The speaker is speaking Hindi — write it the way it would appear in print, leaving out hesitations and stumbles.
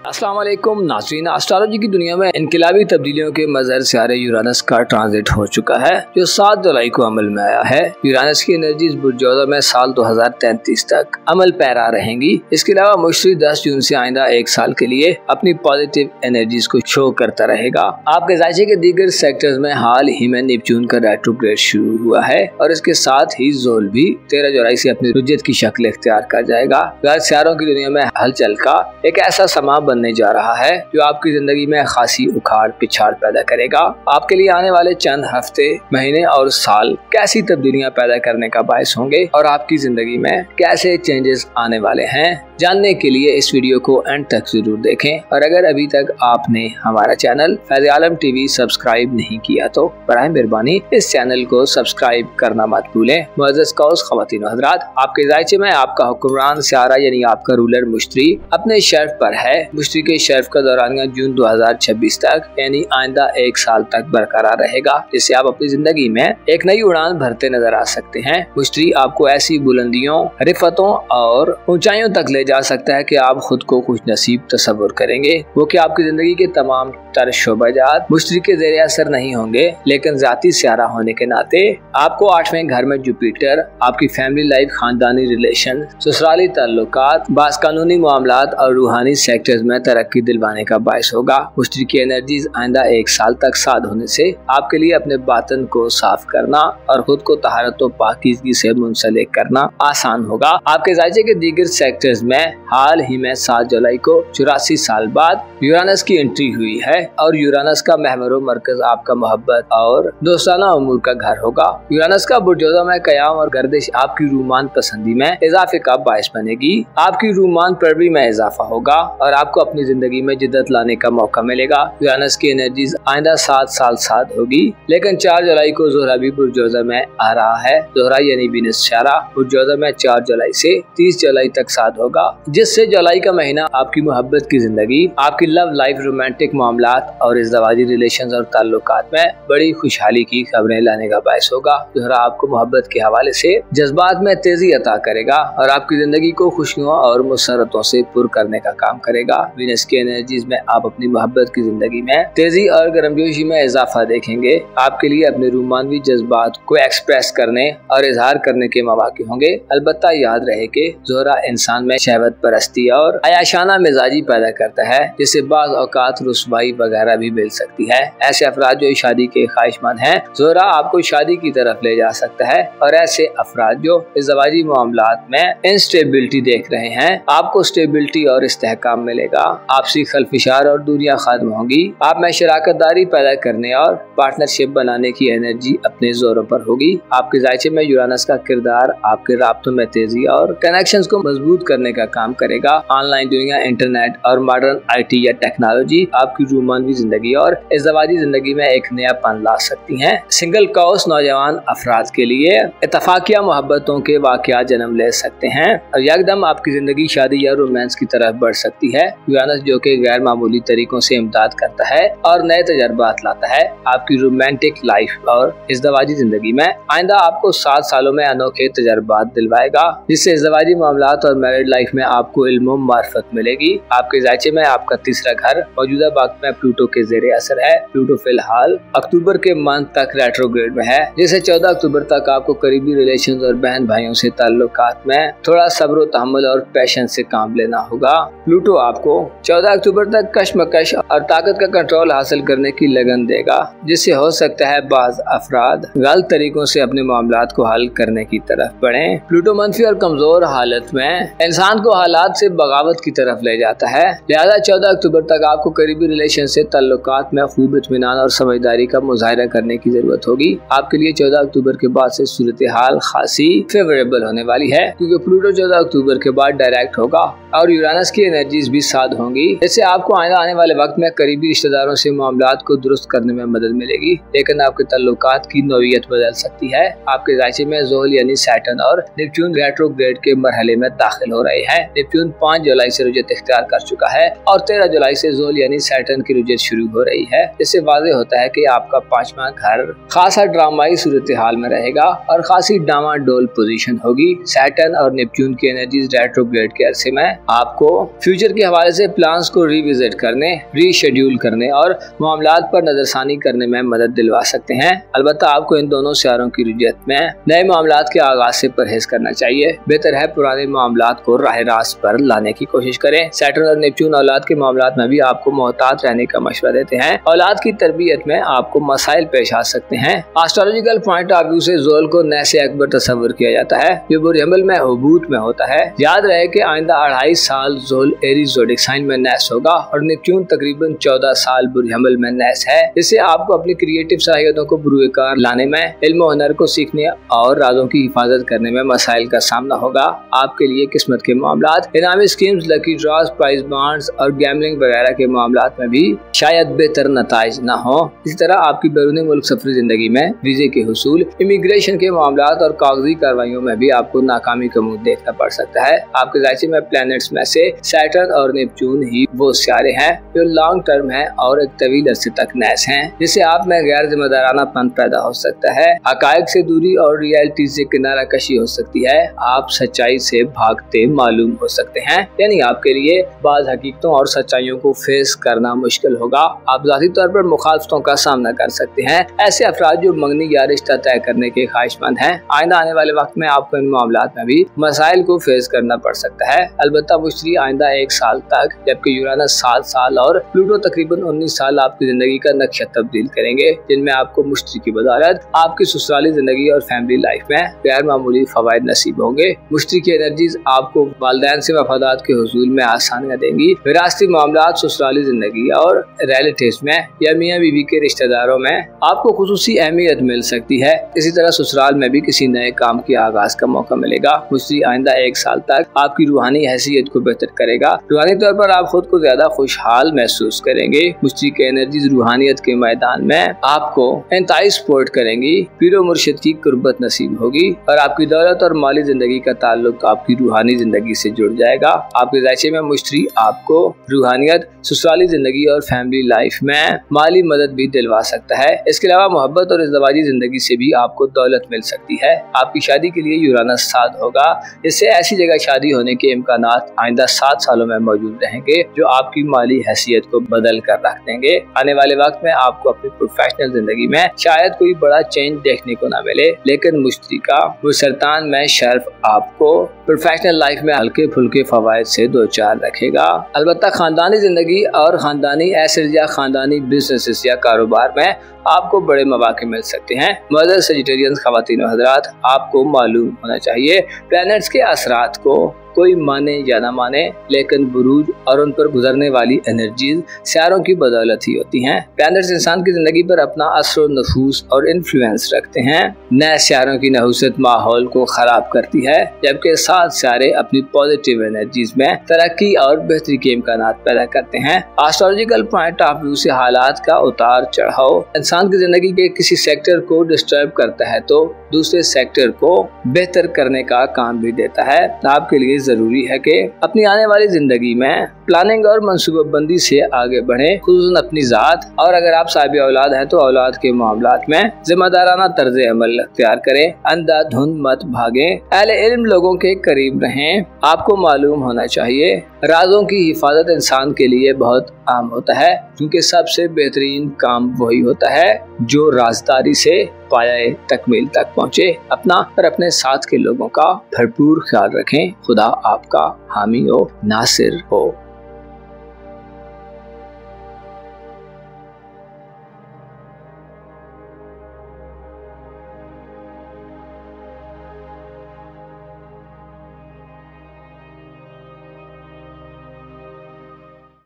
अस्सलाम वालेकुम नाज़रीन, एस्ट्रोलॉजी की दुनिया में इनकलाबी तब्दीलियों के मज़हर सियारे यूरानस का ट्रांजिट हो चुका है जो 7 जुलाई को अमल में आया है। यूरानस की एनर्जीज बुर्जोदा में साल 2033 तक अमल पैरा रहेंगी। इसके अलावा मुश्तरी 10 जून से आइंदा 1 साल के लिए अपनी पॉजिटिव एनर्जीज को शो करता रहेगा। आपके ज़ायचे के दीगर सेक्टर्स में हाल ही में नेपच्यून का रेट्रोग्रेड शुरू हुआ है और इसके साथ ही ज़ोल भी 13 जुलाई से अपनी रुजत की शक्ल इख्तियार कर जाएगा। सियारों की दुनिया में हलचल का एक ऐसा समा बनने जा रहा है जो आपकी जिंदगी में खासी उखाड़ पिछाड़ पैदा करेगा। आपके लिए आने वाले चंद हफ्ते, महीने और साल कैसी तब्दीलियां पैदा करने का बायस होंगे और आपकी जिंदगी में कैसे चेंजेस आने वाले हैं, जानने के लिए इस वीडियो को एंड तक जरूर देखें। और अगर अभी तक आपने हमारा चैनल फैज़ आलम टीवी सब्सक्राइब नहीं किया तो बराए मेहरबानी इस चैनल को सब्सक्राइब करना मत भूलें। मुअज़्ज़ज़ कौस ख़वातीन व हज़रात, आपके ज़ायचे में आपका हुक्मरान सियारा यानी आपका रूलर मुश्तरी अपने शर्फ पर है। मुश्तरी के शर्फ का दौरानिया जून 2026 तक यानी आइंदा 1 साल तक बरकरार रहेगा, जिससे आप अपनी जिंदगी में एक नई उड़ान भरते नजर आ सकते हैं। मुश्तरी आपको ऐसी बुलंदियों, रिफतों और ऊंचाइयों तक ले जा सकता है कि आप खुद को खुश नसीब तस्वुर करेंगे। वो कि आपकी जिंदगी के तमाम तर शोबाजात मुश्तरी के ज़ेरे असर नहीं होंगे, लेकिन जाती सियारा होने के नाते आपको 8वें घर में जुपिटर आपकी फैमिली लाइफ, खानदानी रिलेशन, ससुराली ताल्लुकात, बास कानूनी मामलात और रूहानी सेक्टर्स में तरक्की दिलवाने का बायस होगा। मुश्तरी की एनर्जीज आइंदा 1 साल तक साध होने से आपके लिए अपने बातन को साफ करना और खुद को तहारत व पाकीज़गी से मुंसलिक करना आसान होगा। आपके ज़ायचे के दीगर सेक्टर्स में हाल ही में 7 जुलाई को 84 साल बाद यूरानस की एंट्री हुई है और यूरानस का महवर मरकज आपका मोहब्बत और दोस्ताना उमूर का घर होगा। यूरानस का बुर्जोदा में कयाम और गर्दिश आपकी रूमान पसंदी में इजाफे का बायस बनेगी। आपकी रूमान परवी में इजाफा होगा और आपको अपनी जिंदगी में जिद्दत लाने का मौका मिलेगा। यूरानस की एनर्जीज आइंदा 7 साल साध होगी, लेकिन 4 जुलाई को ज़ोहरा भी बुर्जोदा में आ रहा है। ज़ोहरा यानी वीनस शारा बुर्जोदा में 4 जुलाई से 30 जुलाई तक साध होगा, जिससे जुलाई का महीना आपकी मोहब्बत की जिंदगी, आपकी लव लाइफ, रोमांटिक मामलात और इज़्दवाजी रिलेशंस और ताल्लुकात में बड़ी खुशहाली की खबरें लाने का बायस होगा। ज़ोहरा आपको मोहब्बत के हवाले से जज्बात में तेजी अता करेगा और आपकी जिंदगी को खुशियों और मुसरतों से पुर करने का काम करेगा। वीनस की एनर्जीज में आप अपनी मोहब्बत की जिंदगी में तेजी और गर्मजोशी में इजाफा देखेंगे। आपके लिए अपने रूमानवी जज्बात को एक्सप्रेस करने और इजहार करने के मौके होंगे। अलबत्ता याद रहे कि ज़ोहरा इंसान में शहवत परस्ती और अयाशाना मिजाजी पैदा करता है, जिससे बाज़ औकात रुसवाई वगैरह भी मिल सकती है। ऐसे अफराद जो शादी के ख्वाहिशमंद हैं, ज़ोहरा आपको शादी की तरफ ले जा सकता है और ऐसे अफराद जो इज़्दवाजी मामलात में इंस्टेबिलिटी देख रहे हैं, आपको स्टेबिलिटी और इस्तेहकाम मिलेगा। आपसी खलफिशार और दूरियां खत्म होंगी। आप में शराकतदारी पैदा करने और पार्टनरशिप बनाने की एनर्जी अपने जोरों पर होगी। आपके ज़ायचे में यूरानस का किरदार आपके राब्तों में तेजी और कनेक्शंस को मजबूत करने का काम करेगा। ऑनलाइन दुनिया, इंटरनेट और मॉडर्न IT या टेक्नोलॉजी आपकी रूमानवी जिंदगी और इज़्दवाजी जिंदगी में एक नयापन ला सकती हैं। सिंगल कौस नौजवान अफराद के लिए इत्तफाकिया मोहब्बतों के वाक़यात जन्म ले सकते हैं और यकदम आपकी जिंदगी शादी या रोमांस की तरफ बढ़ सकती है। यूरानस जो कि गैर मामूली तरीकों से इमदाद करता है और नए तजर्बात लाता है आपकी रोमांटिक लाइफ और इज़्दवाजी जिंदगी में, आइंदा आपको 7 सालों में अनोखे तजर्बात दिलवाएगा, जिससे इज़्दवाजी मामलात और मैरिड लाइफ में आपको इल्म मार्फत मिलेगी। आपके ज़ायचे में आपका तीसरा घर मौजूदा वक्त में प्लूटो के ज़ेरे असर है। प्लूटो फिलहाल अक्टूबर के मंथ तक रेट्रोग्रेड में है, जिससे 14 अक्टूबर तक आपको करीबी रिलेशंस और बहन भाइयों से ताल्लुकात में थोड़ा सब्र, तहम्मुल और पैशन से काम लेना होगा। प्लूटो आपको 14 अक्टूबर तक कशमकश और ताकत का कंट्रोल हासिल करने की लगन देगा, जिससे हो सकता है बाज़ अफराद गलत तरीकों से अपने मामलात को हल करने की तरफ बढ़ें। प्लूटो मनफी और कमजोर हालत में इंसान को हालात से बगावत की तरफ ले जाता है, लिहाजा 14 अक्टूबर तक आपको करीबी रिलेशन से ताल्लुकात में खूब इत्मीनान और समझदारी का मुजाहिरा करने की जरूरत होगी। आपके लिए 14 अक्टूबर के बाद से सूरत हाल खासी फेवरेबल होने वाली है, क्योंकि प्लूटो 14 अक्टूबर के बाद डायरेक्ट होगा और यूरानस की एनर्जीज भी साध होंगी, जिससे आपको आने वाले वक्त में करीबी रिश्तेदारों से मामलात को दुरुस्त करने में मदद मिलेगी, लेकिन आपके ताल्लुकात की नौइयत बदल सकती है। आपके ज़ायचे में ज़ोल यानी सैटर्न और नेपच्यून रेट्रोग्रेड के मरहले में दाखिल हो रहे हैं। नेपच्यून 5 जुलाई से रुजत इख्तियार कर चुका है और 13 जुलाई से ज़ोल यानी सैटर्न की रुझान शुरू हो रही है, इससे वाज़ेह होता है कि आपका 5वां घर खासा ड्रामाई सूरत हाल में रहेगा और खासी डामाडोल पोजीशन होगी। सैटर्न और नेपच्यून की एनर्जीज रेट्रोग्रेड के अरसे में आपको फ्यूचर के हवाले से प्लान्स को रिविजिट करने, रीशेड्यूल करने और मामलात पर नजरसानी करने में मदद दिलवा सकते हैं। अलबत्ता आपको इन दोनों सियारों की रुजयत में नए मामलात के आगाज से परहेज करना चाहिए। बेहतर है पुराने मामलात को राह रास्त पर लाने की कोशिश करें। सैटर्न और नेपच्यून औलाद के मामलात में भी आपको मोहतात रहने का मशवरा देते हैं। औलाद की तरबियत में आपको मसाइल पेश आ सकते हैं। एस्ट्रोलॉजिकल पॉइंट ऑफ व्यू से ज़ोल को नैसे अकबर तस्वर किया जाता है जो बुरहमल में हुबूत में होता है। याद रहे कि आइंदा 2.5 साल ज़ोल एरीज ज़ोडिक साइन में नैस होगा और नेपच्यून तकरीबन 14 साल बुरहमल में नैस है। इससे आपको अपनी क्रिएटिव सलाहियतों को बुरुएकार लाने में, इल्म और हुनर को सीखने और राजों की हिफाजत करने में मसाइल का सामना होगा। आपके लिए किस्मत के मामलात, इनामी schemes, lucky draws, prize bonds और गैम्बलिंग वगैरह के मामलात में भी शायद बेहतर नताइज न हो। इसी तरह आपकी बैरून मुल्क सफरी जिंदगी में वीजे के हुसूल, इमिग्रेशन के मामलात और कागजी कार्रवाइयों में भी आपको नाकामी का मुंह देखना पड़ सकता है। आपके जायचे में प्लैनेट्स में से सैटर्न और नेपच्यून ही वो सियारे हैं जो लॉन्ग टर्म है और एक तवील अरसे तक नैस हैं, जिससे आप में गैर जिम्मेदारानापन पैदा हो सकता है। हकायक से दूरी और रियलिटी से किनारा कशी हो सकती है। आप सच्चाई से भागते मालूम हो सकते हैं, यानी आपके लिए बाज़ हकीकतों और सच्चाइयों को फेस करना मुश्किल होगा। आप ज़ाती तौर पर मुखालफतों का सामना कर सकते हैं। ऐसे अफराद जो मंगनी या रिश्ता तय करने के ख्वाहिशमंद हैं, आइंदा आने वाले वक्त में आपको इन मामलात में भी मसाइल को फेस करना पड़ सकता है। अलबत्ता मुश्तरी आइंदा 1 साल तक, जबकि यूरानस 7 साल और प्लूटो तकरीबन 19 साल आपकी जिंदगी का नक्शा तब्दील करेंगे, जिनमें आपको मुश्तरी की बदौलत आपकी ससुराली जिंदगी और फैमिली लाइफ में गैर मामूली फवायद नसीब होंगे। मुश्तरी की एनर्जीज आपको वालिदैन से मफादात के हुसूल में आसानियाँ देंगी। विरासती मामलात, ससुराली जिंदगी और रिलेटिव्स में या मियाँ बीवी के रिश्तेदारों में आपको खुसूसी अहमियत मिल सकती है। इसी तरह ससुराल में भी किसी नए काम के आगाज का मौका मिलेगा। मुश्तरी आइंदा 1 साल तक आपकी रूहानी हैसियत को बेहतर करेगा। रूहानी तौर पर आप खुद को ज्यादा खुशहाल महसूस करेंगे। मुश्तरी की एनर्जीज रूहानियत के मैदान में आपको इंतहाई सपोर्ट करेंगी। पीरो मुर्शिद की कुर्बत नसीब होगी और आपकी दौलत और माली जिंदगी का ताल्लुक आपकी रूहानी जिंदगी से जुड़ जाएगा। आपके जायचे में मुश्तरी आपको रूहानियत, ससुराली जिंदगी और फैमिली लाइफ में माली मदद भी दिलवा सकता है। इसके अलावा मोहब्बत और इज़्दवाजी जिंदगी से भी आपको दौलत मिल सकती है। आपकी शादी के लिए यूरानस 7 होगा, इससे ऐसी जगह शादी होने के इम्कानात आइंदा 7 सालों में मौजूद रहेंगे जो आपकी माली हैसियत को बदल कर रख देंगे। आने वाले वक्त में आपको अपनी प्रोफेशनल जिंदगी में शायद कोई बड़ा चेंज देखने को ना मिले, लेकिन मुश्तरी का वो सरतान में शर्फ आपको प्रोफेशनल लाइफ में हल्के फुल्के फवायद से 2-4 रखेगा। अलबत्ता खानदानी जिंदगी और खानदानी एसेट्स या खानदानी बिजनेसेस या कारोबार में आपको बड़े मौके मिल सकते हैं। मदर सेजिटेरियंस ख़वातीन और हज़रात, आपको मालूम होना चाहिए प्लैनेट्स के असरात को कोई माने या ना माने, लेकिन बुरूज और उन पर गुजरने वाली एनर्जीज सियारों की बदौलत ही होती हैं। प्लैनेट्स इंसान की जिंदगी पर अपना असर नफूस और इन्फ्लुएंस रखते हैं। नए सियारों की नहुसत माहौल को खराब करती है, जबकि 7 सियारे अपनी पॉजिटिव एनर्जीज में तरक्की और बेहतरी के इम्कानात पैदा करते हैं। एस्ट्रोलॉजिकल पॉइंट ऑफ व्यू से हालात का उतार चढ़ाव इंसान की जिंदगी के किसी सेक्टर को डिस्टर्ब करता है तो दूसरे सेक्टर को बेहतर करने का काम भी देता है। आपके लिए जरूरी है कि अपनी आने वाली जिंदगी में प्लानिंग और मनसूबाबंदी से आगे बढ़ें, खुसूसन अपनी जात, और अगर आप साहिब औलाद हैं तो औलाद के मामलात में जिम्मेदाराना तर्ज अमल अख्तियार करें। अंधाधुंध मत भागें, अहले इल्म लोगों के करीब रहें। आपको मालूम होना चाहिए राजों की हिफाजत इंसान के लिए बहुत आम होता है, क्योंकि सबसे बेहतरीन काम वही होता है जो राजदारी से पाया तकमील तक पहुँचे। अपना और अपने साथ के लोगों का भरपूर ख्याल रखें। खुदा आपका हामी हो, नासिर हो।